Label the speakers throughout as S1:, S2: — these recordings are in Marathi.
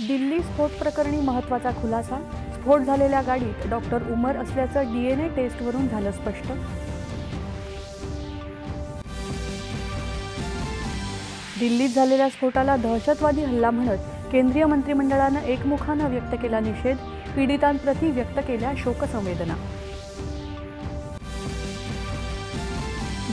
S1: दिल्ली स्फोट प्रकरणी महत्त्वाचा खुलासा। स्फोट झालेल्या गाडीत डॉक्टर उमर असल्याचं डीएनए टेस्टवरून झालं स्पष्ट। दिल्लीत झालेल्या स्फोटाला दहशतवादी हल्ला म्हणत केंद्रीय मंत्रिमंडळानं एकमुखानं व्यक्त केला निषेध। पीडितांप्रती व्यक्त केल्या शोकसंवेदना।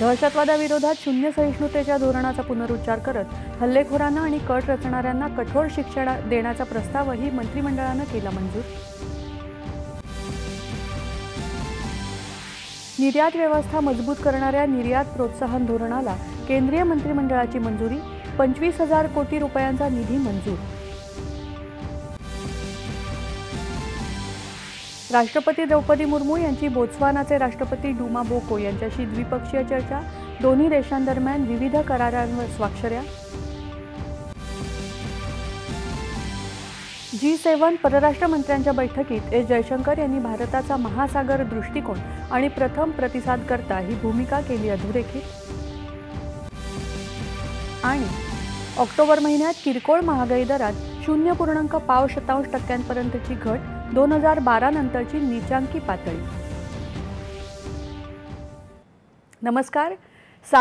S1: दहशतवादाविरोधात शून्य सहिष्णुतेच्या धोरणाचा पुनरुच्चार करत हल्लेखोरांना आणि कट रचणाऱ्यांना कठोर शिक्षा देण्याचा प्रस्तावही मंत्रिमंडळानं केला मंजूर। निर्यात व्यवस्था मजबूत करणाऱ्या निर्यात प्रोत्साहन धोरणाला केंद्रीय मंत्रिमंडळाची मंजुरी। 25,000 कोटी रुपयांचा निधी मंजूर। राष्ट्रपती द्रौपदी मुर्मू यांची बोत्सवानाचे राष्ट्रपती डुमा बोको यांच्याशी द्विपक्षीय चर्चा। दोन्ही देशांदरम्यान विविध करारांवर स्वाक्षऱ्या। G7 परराष्ट्र मंत्र्यांच्या बैठकीत एस जयशंकर यांनी भारताचा महासागर दृष्टिकोन आणि प्रथम प्रतिसादकर्ता ही भूमिका केली अधोरेखित। आणि ऑक्टोबर महिन्यात किरकोळ महागाई दरात 0.5% घट, 2012 नंतरची नीचांकी पातळी। नमस्कार,